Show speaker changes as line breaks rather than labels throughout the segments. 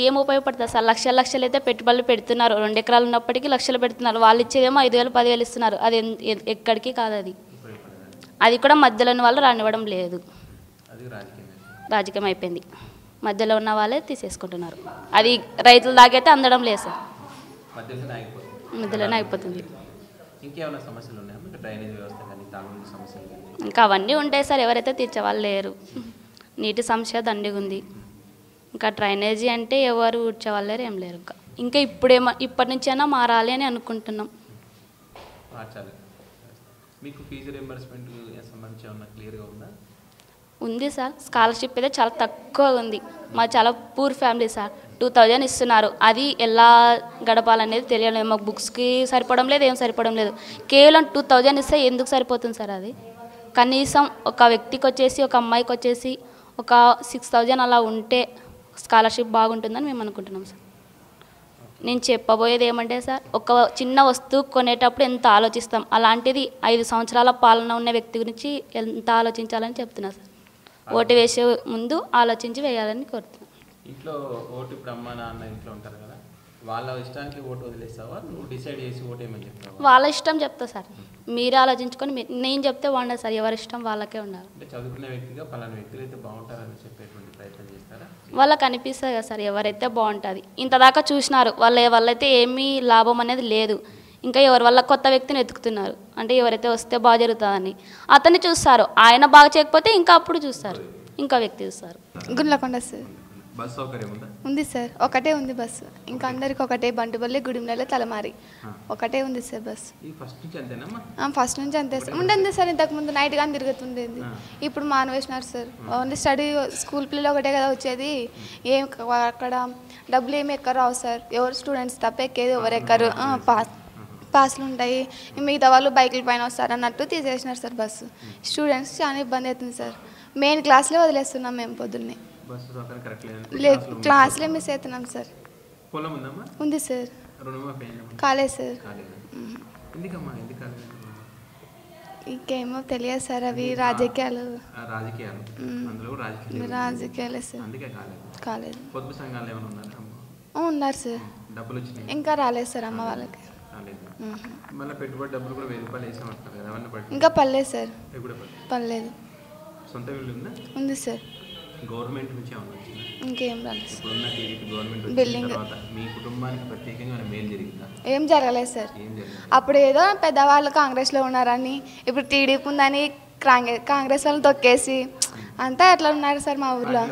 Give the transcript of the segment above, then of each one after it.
ఏం ఉపయోగపడుతుంది సార్? లక్షలు లక్షలు అయితే పెట్టుబడులు పెడుతున్నారు, 2 ఎకరాలు ఉన్నప్పటికీ లక్షలు పెడుతున్నారు. వాళ్ళు ఇచ్చేదేమో 5,000 10,000 ఇస్తున్నారు. అది ఎక్కడికి కాదు. అది కూడా మధ్యలోని వాళ్ళు రానివ్వడం లేదు. రాజకీయం అయిపోయింది, మధ్యలో ఉన్న వాళ్ళే తీసేసుకుంటున్నారు. అది రైతుల దాకైతే అందడం లేదు సార్, మధ్యలోనే అయిపోతుంది. ఇంకా అవన్నీ ఉంటాయి సార్, ఎవరైతే తీర్చేవాళ్ళు లేరు. నీటి సమస్య దండిగా ఉంది. ఇంకా డ్రైనేజీ అంటే ఎవరు ఊడ్చేవాళ్ళు లేరు, ఏం లేరు. ఇంకా ఇప్పటి నుంచైనా మారాలి అని అనుకుంటున్నాం. ఉంది సార్, స్కాలర్షిప్ అయితే చాలా తక్కువ ఉంది. మా చాలా పూర్ ఫ్యామిలీ సార్. 2,000 ఇస్తున్నారు. అది ఎలా గడపాలనేది తెలియలేదు. మాకు బుక్స్కి సరిపోవడం లేదు, ఏం సరిపోవడం లేదు. కేవలం 2,000 ఇస్తే ఎందుకు సరిపోతుంది సార్? అది కనీసం ఒక వ్యక్తికి వచ్చేసి, ఒక అమ్మాయికి వచ్చేసి ఒక 6,000 అలా ఉంటే స్కాలర్షిప్ బాగుంటుందని మేము అనుకుంటున్నాం సార్. నేను చెప్పబోయేది ఏమంటే సార్, ఒక చిన్న వస్తువు కొనేటప్పుడు ఎంత ఆలోచిస్తాం, అలాంటిది 5 సంవత్సరాల పాలన ఉన్న వ్యక్తి గురించి ఎంత ఆలోచించాలని చెప్తున్నా సార్. ఓటు వేసే ముందు ఆలోచించి వేయాలని కోరుతున్నాను.
ఇంట్లో ఓటు ఇప్పుడు అమ్మ నాన్న ఇంట్లో ఉంటారు కదా, వాళ్ళ ఇష్టానికి ఓటు వదిలేస్తావా? నువ్వు డిసైడ్ చేసి ఓటు ఏమని చెప్తావా?
వాళ్ళ ఇష్టం చెప్తా సార్. మీరే ఆలోచించుకొని నేను చెప్తే బాగుండదు సార్. ఎవరి ఇష్టం వాళ్ళకే ఉండాలి.
అంటే చదువుకునే వ్యక్తిగా పలానా వ్యక్తులు అయితే బాగుంటారని చెప్పేటువంటి ప్రయత్నం చేస్తారా?
వాళ్ళకి అనిపిస్తుంది కదా సార్, ఎవరైతే బాగుంటుంది. ఇంతదాకా చూసినారు, వాళ్ళైతే ఏమీ లాభం అనేది లేదు. ఇంకా ఎవరి వల్ల కొత్త వ్యక్తిని వెతుకుతున్నారు. అంటే ఎవరైతే వస్తే బాగా జరుగుతుందని అతన్ని చూస్తారు. ఆయన బాగా చేయకపోతే ఇంకా అప్పుడు చూస్తారు, ఇంకా వ్యక్తి చూస్తారు.
గుండ్లకొండ సార్.
బస్ సౌకర్యం
ఉంది సార్, ఒకటే ఉంది బస్సు. ఇంకా అందరికి ఒకటే, బంటుపల్లి గుడిమలలో తలమారి ఒకటే ఉంది సార్ బస్సు. ఫస్ట్ నుంచి అంతే సార్. ఉండింది సార్, ఇంతకుముందు నైట్ కానీ తిరుగుతుండేది. ఇప్పుడు మానవేసినారు సార్. ఓన్లీ స్టడీ స్కూల్ పిల్లలు ఒకటే కదా వచ్చేది. ఏం అక్కడ డబ్బులు ఏమి ఎక్కరు రావు సార్. ఎవరు స్టూడెంట్స్ తప్ప ఎక్కేది ఎవరు ఎక్కరు. పాస్లు ఉంటాయి, మిగతా వాళ్ళు బైకుల పైన వస్తారు అన్నట్టు తీసేసినారు సార్ బస్సు. స్టూడెంట్స్ చాలా ఇబ్బంది అవుతుంది సార్. మెయిన్ క్లాస్లే వదిలేస్తున్నాం మేము పొద్దున్నే. క్లాస్లే మిస్ అవుతున్నాం సార్. ఉంది సార్, కాలేదు సార్. ఇంకేమో తెలియదు సార్, అవి రాజకీయాలు సార్. కాలేదు. ఉన్నారు సార్, ఇంకా రాలేదు సార్ అమ్మ వాళ్ళకి. ఇంకా పర్లేదు సార్, పర్లేదు. ఉంది సార్.
గవర్నమెంట్ నుంచి ఏమన్నా వచ్చిందా?
ఇంకేం రాలేదు.
ఇప్పుడున్న టీడీపీ గవర్నమెంట్
బిల్డింగ్
మీ కుటుంబానికి ప్రత్యేకంగా మేలు జరిగిందా?
ఏం జరగలేదు సార్. అప్పుడు ఏదో పెద్దవాళ్ళు కాంగ్రెస్లో ఉన్నారని, ఇప్పుడు టీడీపీ ఉందని కాంగ్రెస్ వాళ్ళని తొక్కేసి అంతా ఎట్లా ఉన్నారు సార్ మా ఊర్లో.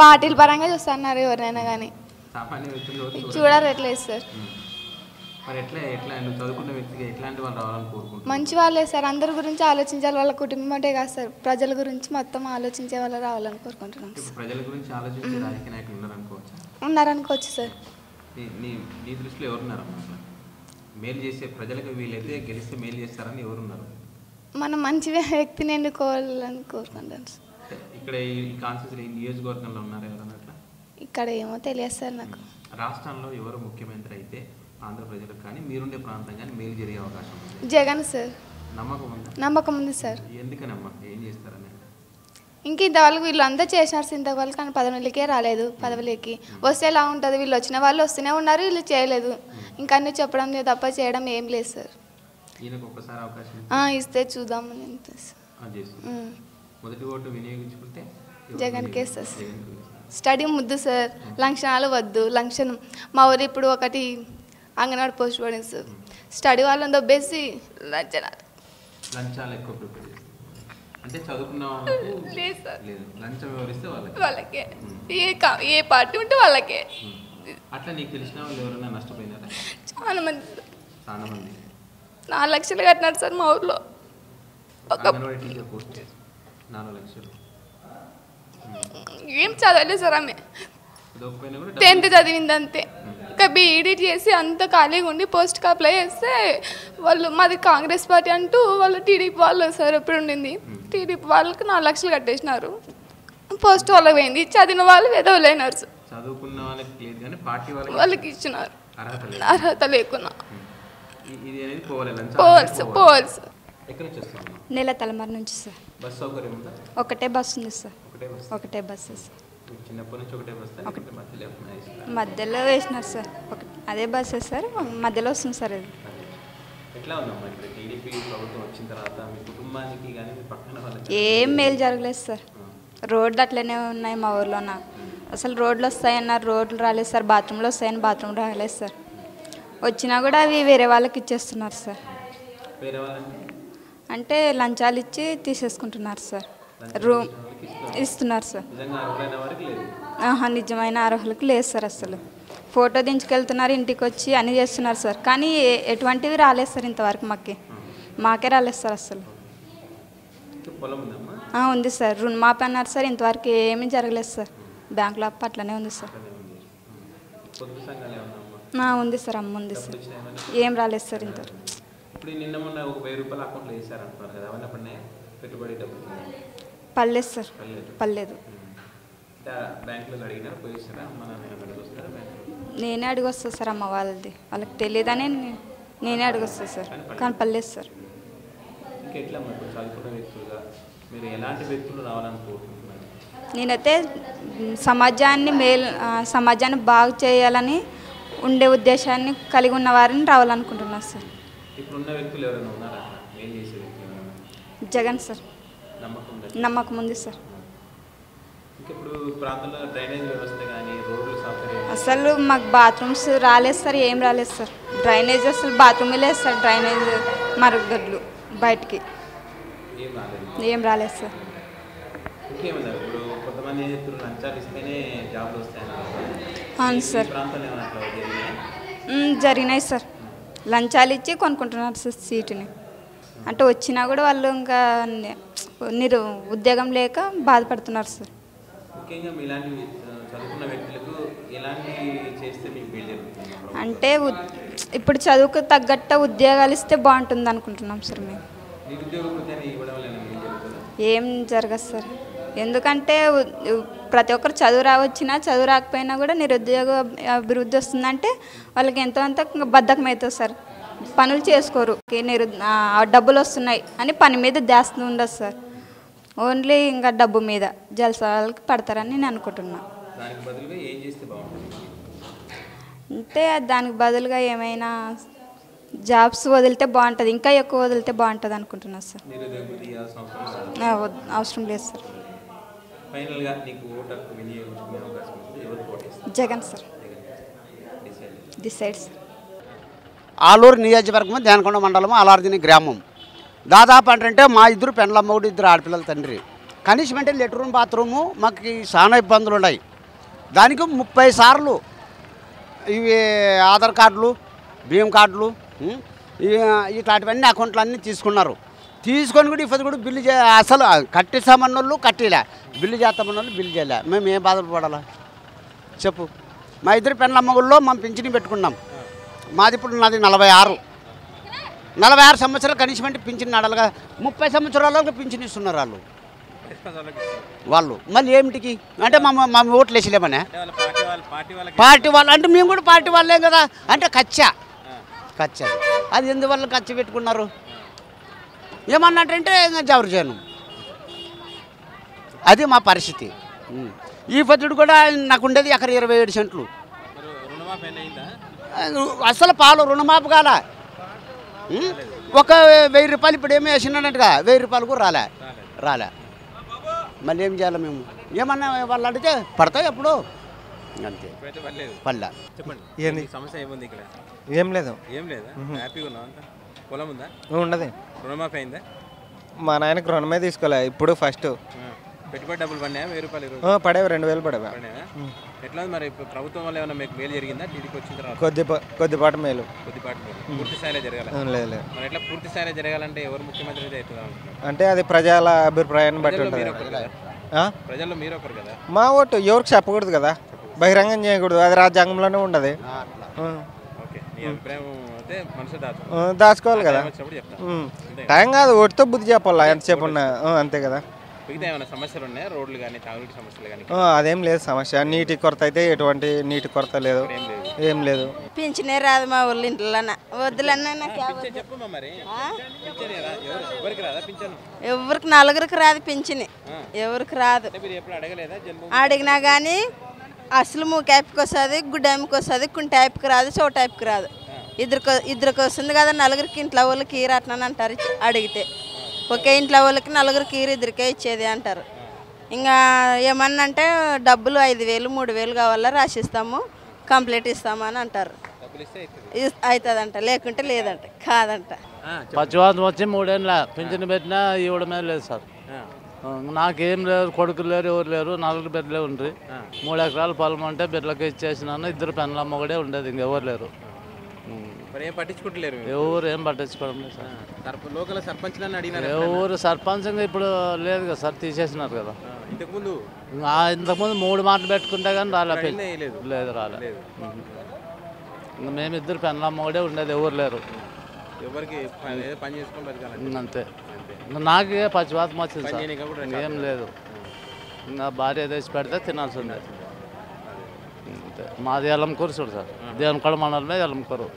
పార్టీల పరంగా చూస్తున్నారు ఎవరినైనా కానీ, చూడరు ఎట్లేదు సార్. మంచి వాళ్ళే సార్, అందరి గురించి ఆలోచించాలి. వాళ్ళ కుటుంబం అంటే కాదు సార్, ప్రజల గురించి మొత్తం ఆలోచించే వాళ్ళు రావాలని కోరుకుంటున్నాం. ఉన్నారనుకోవచ్చు సార్. మనం మంచి వ్యక్తిని ఎన్నుకోవాలని కోరుకుంటాం సార్. ఇక్కడ ఏమో తెలియదు సార్ నాకు.
రాష్ట్రంలో ఎవరు ముఖ్యమంత్రి అయితే ఆంధ్రప్రదేశ్కి కానీ మీరుండే ప్రాంతం కానీ మేలు జరిగే అవకాశం ఉంది?
జగన్ సార్. నమ్మకం ఉంది సార్.
ఎందుకనమ్మా, ఏం చేస్తారని?
ఇంక ఇంతవరకు వీళ్ళు అంతా చేసినారు సార్, ఇంతవరకు కానీ పదవులకే రాలేదు. పదవులకి వస్తే ఎలా ఉంటుంది? వీళ్ళు వచ్చిన వాళ్ళు వస్తూనే ఉన్నారు, వీళ్ళు చేయలేదు. ఇంకా అన్నీ చెప్పడం తప్ప చేయడం ఏం లేదు సార్. ఇస్తే చూద్దామని
మొదటి ఓటు వినియోగించుకుంటే
జగన్కే సార్. స్టడీ ముద్దు సార్, లంచనాలు వద్దు. లంచనం మా ఊరు ఇప్పుడు ఒకటి అంగన్వాడీ పోస్ట్ పడింది సార్. స్టడీ వాళ్ళని దొబ్బేసి
లంచాలు ఎక్కువ ప్రిపేర్ చేస్తారు. అంటే చదువుకున్న
వాళ్ళకే ఏ పార్టీ ఉంటే వాళ్ళకే.
అట్లా నీకు తెలిసిన వాళ్ళు ఎవరైనా నష్టపోయినారా?
చాలా మంది
4
లక్షలు కట్టినారు సార్ మా ఊర్లో. ఏం చదవలేదు సార్ ఆమె, 10th చదివింది అంతే. ఇంకా బీఈడీ చేసి అంత ఖాళీగా ఉండి పోస్ట్కి అప్లై చేస్తే వాళ్ళు మాది కాంగ్రెస్ పార్టీ అంటూ వాళ్ళు టీడీపీ వాళ్ళు సార్ ఎప్పుడు ఉండింది. టీడీపీ వాళ్ళకి 4 లక్షలు కట్టేసినారు. పోస్ట్ వాళ్ళకి పోయింది. చదివిన వాళ్ళు వెదవలేనారు సార్. వాళ్ళకి ఇచ్చినారు అర్హత లేకున్నా. పోవాలి సార్.
నెల తలమారు నుంచి సార్. ఒకటే బస్సు ఉంది సార్, ఒకటే బస్సు సార్.
చిన్నప్పటి నుంచి ఒకటే బస్తా లేకపోతే మధ్యలో ఏమన్నా వేసినారా?
మధ్యలో వేసినారు సార్. అదే బస్సే సార్, మధ్యలో వస్తుంది సార్ ఇది.
ఎట్లా ఉందమ్మా ఇప్పుడు టీడీపీ ప్రభుత్వం వచ్చిన తర్వాత మీ కుటుంబానికి కానీ మీ పక్కన వాళ్ళకి
ఏం మేలు జరగలేదు సార్. రోడ్లు అట్లనే ఉన్నాయి మా ఊర్లోన. అసలు రోడ్లు వస్తాయన్నారు, రోడ్లు రాలేదు సార్. బాత్రూంలో వస్తాయని బాత్రూమ్ రాలేదు సార్. వచ్చినా కూడా అవి వేరే వాళ్ళకి ఇచ్చేస్తున్నారు సార్.
వేరే వాళ్ళని
అంటే లంచాలు ఇచ్చి తీసేసుకుంటున్నారు సార్. రూమ్ ఇస్తున్నారు సార్.
నిజంగా అర్హులైన వారికి లేదు.
నిజమైన అర్హులకు లేదు సార్. అసలు ఫోటో దించుకెళ్తున్నారు, ఇంటికి వచ్చి అన్నీ చేస్తున్నారు సార్. కానీ ఎటువంటివి రాలేదు సార్ ఇంతవరకు. మాకే రాలేదు సార్ అసలు.
పొలం ఉందమ్మా?
ఉంది సార్. రుణమాఫీ అన్నారు సార్. ఇంతవరకు ఏమీ జరగలేదు సార్. బ్యాంకులో అప్పు అట్లనే ఉంది సార్.
పొదుపు సంఘాలు ఏమన్నా
ఉంది సార్. అమ్మ ఉంది సార్. ఏం రాలేదు సార్ ఇంతవరకు.
ఇప్పుడు నిన్న మొన్న ఒక 1000 రూపాయలు అకౌంట్లో వేసారంటున్నారు కదా, అవన్నీ పడినాయి పెట్టుబడి డబ్బులు?
పర్లేదు సార్, పర్లేదు.
బ్యాంకులో అడిగినారు పోయిస్తారా? మన వస్తారా బ్యాంకులో?
నేనే అడిగి వస్తాను సార్. అమ్మ వాళ్ళది వాళ్ళకి తెలియదని నేనే అడిగి వస్తాను సార్. కానీ పర్లేదు సార్.
ఇంకెట్లా మరి చదువుకున్న వ్యక్తులుగా మీరు ఎలాంటి వ్యక్తులు రావాలనుకుంటున్నారు?
నేనైతే సమాజాన్ని బాగు చేయాలని ఉండే ఉద్దేశాన్ని కలిగి ఉన్న వారిని రావాలనుకుంటున్నాను సార్.
ఇప్పుడున్న వ్యక్తులు ఎవరైనా ఉన్నారా ఏం చేసే వ్యక్తులు?
జగన్ సార్. నమ్మకం ఉంది సార్.
ఇప్పుడు ప్రాంతంలో డ్రైనేజ్ వ్యవస్థ కానీ రోడ్లు సౌకర్యం
అసలు మాకు బాత్రూమ్స్ రాలేదు సార్. ఏం రాలేదు సార్. డ్రైనేజ్ అసలు బాత్రూమే లేదు సార్. డ్రైనేజ్ మరుగుదొడ్లు బయటికి ఏం రాలేదు సార్.
ఇంకేమన్నారు ఇప్పుడు కొంతమంది ఏం చెప్తున్నారు, లంచాలు ఇస్తేనే జాబ్లు వస్తాయన్నారు.
అవును సార్.
ప్రాంతంలో ఏమన్నా అట్లా
జరిగినాయి సార్. లంచాలు ఇచ్చి కొనుక్కుంటున్నారు సార్ సీటుని. అంటే వచ్చినా కూడా వాళ్ళు ఇంకా ఉద్యోగం లేక బాధపడుతున్నారు సార్.
ముఖ్యంగా మీలాంటి చదువుకున్న వ్యక్తులకు ఎలాంటి చేస్తే మీకు మేలు జరుగుతుంది?
అంటే ఇప్పుడు చదువుకు తగ్గట్టు ఉద్యోగాలు ఇస్తే బాగుంటుంది అనుకుంటున్నాం సార్ మేము.
నిరుద్యోగ వృత్తిని ఇవ్వడం వల్ల మేలు జరుగుతుందా?
ఏం జరగదు సార్. ఎందుకంటే ప్రతి ఒక్కరు చదువు రాకపోయినా కూడా నిరుద్యోగ అభివృద్ధి వస్తుందంటే వాళ్ళకి ఎంతో అంత బద్ధకం అవుతుంది సార్. పనులు చేసుకోరు. డబ్బులు వస్తున్నాయి అని పని మీద ధ్యాస ఉండదు సార్. ఓన్లీ ఇంకా డబ్బు మీద జలసాలకి పడతారని నేను అనుకుంటున్నాను. అంటే దానికి బదులుగా ఏమైనా జాబ్స్ వదిలితే బాగుంటుంది, ఇంకా ఎక్కువ వదిలితే బాగుంటుంది అనుకుంటున్నాను సార్. అవసరం లేదు sir. Jagan sir. Decide sir.
Aluru నియోజకవర్గం దేనకొండ మండలం అలార్దిని గ్రామం. దాదాపు అంటే మా ఇద్దరు పెండ్లమ్మగుడు, 2 ఆడపిల్లల తండ్రి. కనీసం అంటే లెట్రూమ్ బాత్రూము మాకు చాలా ఇబ్బందులు ఉన్నాయి. దానికి 30 సార్లు ఇవి ఆధార్ కార్డులు, బియ్యం కార్డులు, ఇట్లాంటివన్నీ అకౌంట్లు అన్నీ తీసుకున్నారు. తీసుకొని కూడా ఇప్పుడు కూడా బిల్లు అసలు కట్టిస్తామన్న వాళ్ళు కట్టిలే, బిల్లు చేస్తామన్న వాళ్ళు బిల్లు చేయలే. మేము ఏం బాధపడాలా చెప్పు? మా ఇద్దరు పెండ్లమ్మగుళ్ళో మేము పింఛని పెట్టుకున్నాం. నాది 46 సంవత్సరాలు కనీసం అంటే పింఛన్ నడలుగా 30 సంవత్సరాలకు పింఛన్ ఇస్తున్నారు వాళ్ళు. మళ్ళీ ఏమిటికి అంటే మా ఓట్లు వేసలేమనే పార్టీ వాళ్ళు అంటే మేము కూడా పార్టీ వాళ్ళేం కదా. అంటే కచ్చా అది ఎందువల్ల ఖర్చు పెట్టుకున్నారు ఏమన్నట్టంటే ఇంకా జవరు చేయను. అది మా పరిస్థితి. ఈ పద్ధతి కూడా నాకు ఉండేది ఎకర 27 సెంట్లు. అసలు పాలు రుణమాపు కాల. ఒక 1000 రూపాయలు ఇప్పుడు ఏమి వేసినాడంటగా 1000 రూపాయలు కూడా రాలే. మళ్ళీ ఏం చేయాలి మేము? ఏమన్నా వాళ్ళు అడిగితే పడతాయి ఎప్పుడు అంతే. పల్లె
చెప్పండి. సమస్య ఏముంది ఇక్కడ?
ఏం లేదు.
హ్యాపీగా ఉన్నావు? అంతా పొలం ఉందా?
ఉండదు.
రుణమాఫీ అయిందా?
మా నాయనకు రుణమే తీసుకోలే. ఇప్పుడు ఫస్ట్
పెట్టుబడి డబ్బులు పడినాయా? 1000 రూపాయలు
పడేవి. 2000 పడేవా?
ఎట్లా మరి ప్రభుత్వం వల్ల ఏమైనా మీకు మేలు జరిగిందా? టీడీపీ వచ్చిన తర్వాత
కొద్దిపాటి మేలు.
పూర్తి స్థాయిలో జరగాలి?
లేదు.
మరి ఎట్లా పూర్తి స్థాయిలో జరగాలంటే ఎవరు ముఖ్యమంత్రి అవుతుందా?
అంటే అది ప్రజల అభిప్రాయాన్ని బట్టి ఉంటుంది.
ప్రజల్లో మీరు ఒకరు కదా.
మా ఓటు ఎవరికి చెప్పకూడదు కదా, బహిరంగం చేయకూడదు. అది రాజ్యాంగంలోనే ఉండదు.
దాచుకోవాలి
కదా. టైం కాదు, ఓటుతో బుద్ధి చెప్పాలా ఎంతసేపు ఉన్నా. అంతే కదా.
మిగతా ఏమైనా సమస్యలు ఉన్నాయా? రోడ్లు కానీ తాగునీటి సమస్యలు కానీ
అదేం లేదు సమస్య. నీటి కొరత అయితే ఎటువంటి నీటి కొరత లేదు, ఏం లేదు.
పింఛనే రాదు మా ఊళ్ళో ఇంట్లో వద్దులన్నా నాకు
చెప్పమ్మా మరి పింఛన్ కదా, ఎవరికి రాదా పింఛన్?
ఎవరికి నలుగురికి రాదు పింఛని, ఎవరికి రాదు.
మీరు ఎప్పుడు అడగలేదా జన్మభూమి?
అడిగినా కానీ అసలు మూకాయపుకి వస్తుంది, గుడ్డాయికి వస్తుంది, కుంటాయిపుకి రాదు, చోటాయిపుకి రాదు. ఇద్దరికి వస్తుంది కదా, నలుగురికి ఇంట్లో వాళ్ళకి ఈరట్నని అంటారు అడిగితే. ఒకే ఇంట్లో వాళ్ళకి నలుగురికి ఇద్దరికే ఇచ్చేది అంటారు. ఇంకా ఏమన్నా అంటే డబ్బులు 5,000 3,000 కావాలా రాసిస్తాము, కంప్లీట్ ఇస్తామని అంటారు. అవుతుందంట, లేకుంటే లేదంట, కాదంట.
పచ్చివాతం వచ్చి 3 ఏళ్ళ పింఛన్ పెట్టినా ఇవ్వడమే లేదు సార్. నాకేం లేరు, కొడుకులు లేరు, ఎవరు లేరు, 4 బిడ్డలే ఉండ్రి. 3 ఎకరాల పొలం అంటే బిడ్డలకి ఇచ్చేసినాను. 2 పెన్లమ్మ కూడా ఉండేది, ఇంకెవరు లేరు.
ఏం పట్టించుకుంటలేరు,
ఎవరు ఏం పట్టించుకోవడం లేదు సార్.
లోకల్ సర్పంచ్ అడిగినారు,
ఎవరు సర్పంచ్ ఇప్పుడు లేదు కదా సార్, తీసేసినారు కదా.
ఇంతకుముందు
3 మాటలు పెట్టుకుంటే కానీ లేదు, రాలేదు. ఇంకా మేమిద్దరు పెన్లమ్మ కూడా ఉండేది, ఎవరు లేరు.
ఎవరికి పని చేసుకొని బతకాలి
అంతే. నాకే పచ్చివాతం వచ్చింది సార్, ఏం లేదు. ఇంకా భార్య తెచ్చి పెడితే తినాల్సి ఉంది. అంతే. మాది ఎల్లంకూరు చూడు సార్, దేవునికొండ మండలమే ఎల్లంకూరు.